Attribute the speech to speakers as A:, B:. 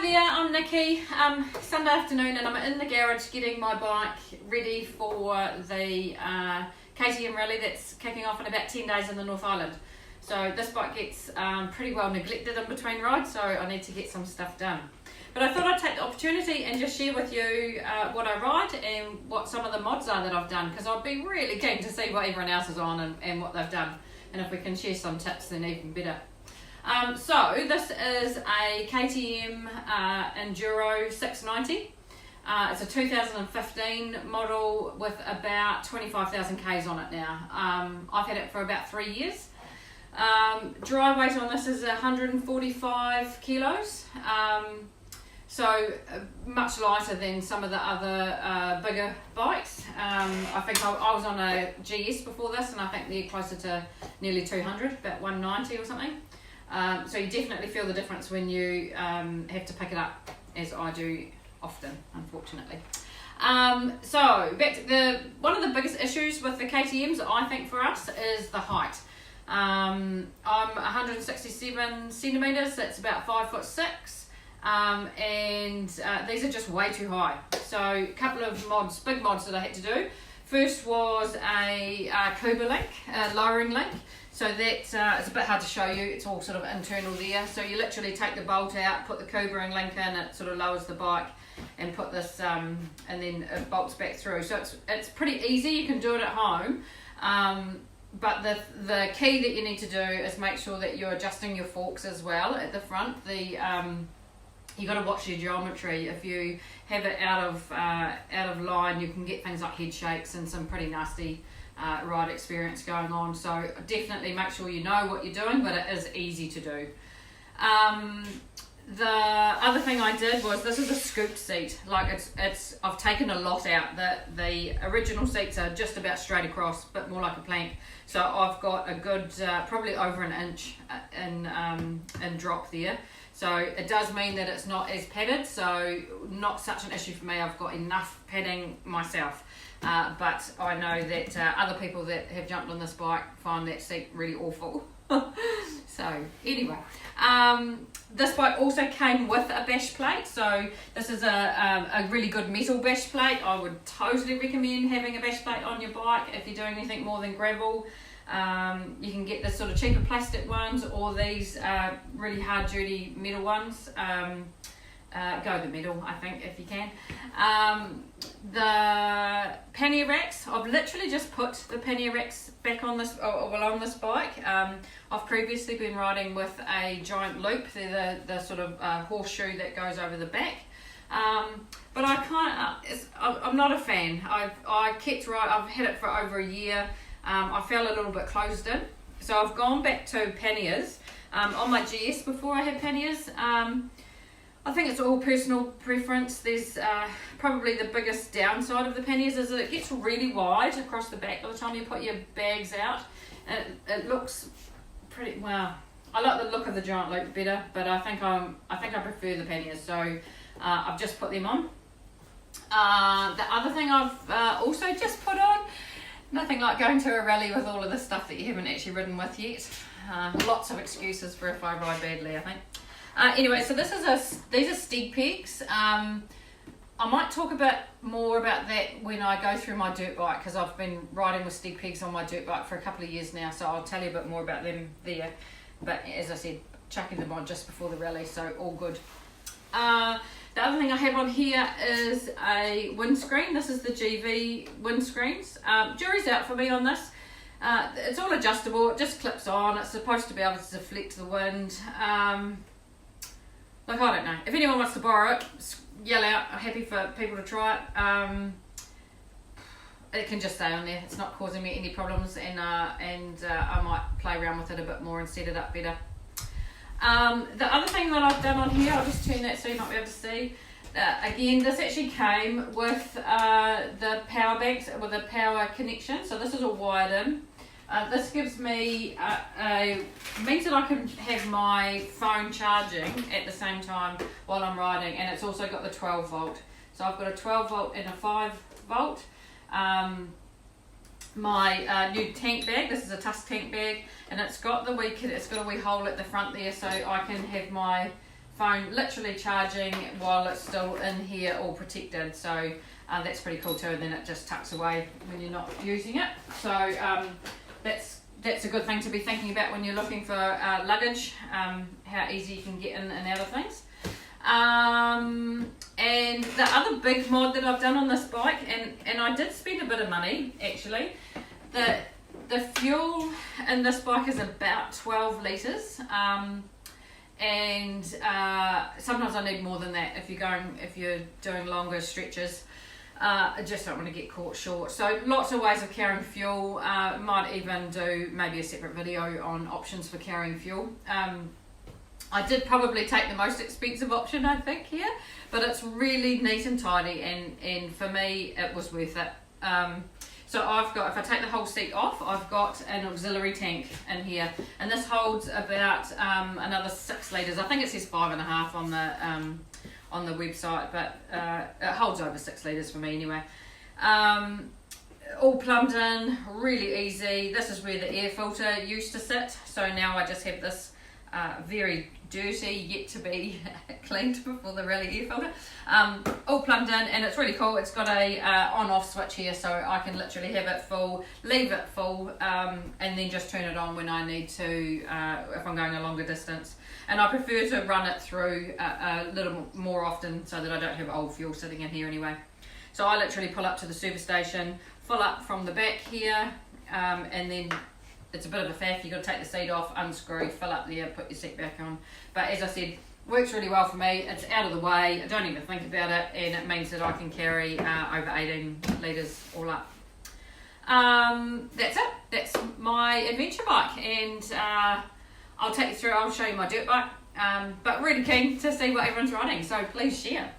A: there, I'm Nikki. Sunday afternoon and I'm in the garage getting my bike ready for the KTM rally that's kicking off in about 10 days in the North Island. So this bike gets pretty well neglected in between rides, so I need to get some stuff done. But I thought I'd take the opportunity and just share with you what I ride and what some of the mods are that I've done, because I'd be really keen to see what everyone else is on and what they've done. And if we can share some tips, then even better. So this is a KTM Enduro 690. It's a 2015 model with about 25,000 Ks on it now. I've had it for about 3 years. Dry weight on this is 145 kilos. So much lighter than some of the other bigger bikes. I think I was on a GS before this, and I think they're closer to nearly 200, about 190 or something. So you definitely feel the difference when you have to pick it up, as I do often, unfortunately. So back to one of the biggest issues with the KTMs, I think, for us is the height. I'm 167 centimetres, that's about 5'6", and these are just way too high. So a couple of mods, big mods that I had to do. First was a Kuba link, a lowering link. So that it's a bit hard to show you, it's all sort of internal there. So you literally take the bolt out, put the Kuba link in, it sort of lowers the bike, and put this, and then it bolts back through. So it's pretty easy, you can do it at home. But the key that you need to do is make sure that you're adjusting your forks as well at the front. You got to watch your geometry. If you have it out of line, you can get things like head shakes and some pretty nasty ride experience going on. So definitely make sure you know what you're doing, but it is easy to do. The other thing I did was, this is a scooped seat. Like I've taken a lot out. The original seats are just about straight across, but more like a plank. So I've got a good, probably over an inch in drop there. So it does mean that it's not as padded, so not such an issue for me. I've got enough padding myself. But I know that other people that have jumped on this bike find that seat really awful. So anyway, this bike also came with a bash plate. So this is a really good metal bash plate. I would totally recommend having a bash plate on your bike if you're doing anything more than gravel. You can get the sort of cheaper plastic ones, or these really hard duty metal ones. Go the middle, I think, if you can. The pannier racks, I've literally just put the pannier racks back on this, on this bike. I've previously been riding with a giant loop. They're the sort of horseshoe that goes over the back. But I can't. I'm not a fan. I've had it for over a year. I felt a little bit closed in, so I've gone back to panniers. On my GS before I had panniers. I think it's all personal preference. There's probably the biggest downside of the panniers is that it gets really wide across the back by the time you put your bags out. It looks pretty, well, I like the look of the giant loop better, but I think I prefer the panniers, so I've just put them on. The other thing I've also just put on, nothing like going to a rally with all of the stuff that you haven't actually ridden with yet. Lots of excuses for if I ride badly, I think. Anyway, so these are steeg pegs. I might talk more about that when I go through my dirt bike, because I've been riding with steeg pegs on my dirt bike for a couple of years now, so I'll tell you a bit more about them there. But as I said, chucking them on just before the rally, so all good. The other thing I have on here is a windscreen. This is the GV windscreens. Jury's out for me on this. It's all adjustable, it just clips on. It's supposed to be able to deflect the wind. Like, I don't know. If anyone wants to borrow it, yell out. I'm happy for people to try it. It can just stay on there. It's not causing me any problems, and I might play around with it a bit more and set it up better. The other thing that I've done on here, I'll just turn that so you might be able to see. Again, this actually came with the power banks, with a power connection. So this is all wired in. This gives me, means that I can have my phone charging at the same time while I'm riding, and it's also got the 12 volt. So I've got a 12 volt and a 5 volt. My new tank bag, this is a Tusk tank bag, and it's got a wee hole at the front there, so I can have my phone literally charging while it's still in here, all protected. So that's pretty cool too. And then it just tucks away when you're not using it. So that's a good thing to be thinking about when you're looking for luggage, how easy you can get in and out of things. And the other big mod that I've done on this bike, and I did spend a bit of money actually, the fuel in this bike is about 12 litres, and sometimes I need more than that if you're doing longer stretches. I just don't want to get caught short. So lots of ways of carrying fuel. Might even do maybe a separate video on options for carrying fuel. I did probably take the most expensive option, I think, here, but it's really neat and tidy, and for me it was worth it. So I've got, if I take the whole seat off, I've got an auxiliary tank in here, and this holds about another 6 litres. I think it says 5.5 on the website, but it holds over 6 litres for me anyway. All plumbed in, really easy. This is where the air filter used to sit, so now I just have this very dirty, yet to be cleaned before the rally air filter. All plumbed in, and it's really cool. It's got a on-off switch here, so I can literally have it full, leave it full, and then just turn it on when I need to, if I'm going a longer distance. And I prefer to run it through a little more often so that I don't have old fuel sitting in here anyway. So I literally pull up to the service station, fill up from the back here, and then it's a bit of a faff. You've got to take the seat off, unscrew, fill up there, put your seat back on. But as I said, works really well for me. It's out of the way. I don't even think about it, and it means that I can carry over 18 litres all up. That's it. That's my adventure bike, and I'll take you through. I'll show you my dirt bike. But really keen to see what everyone's riding, so please share.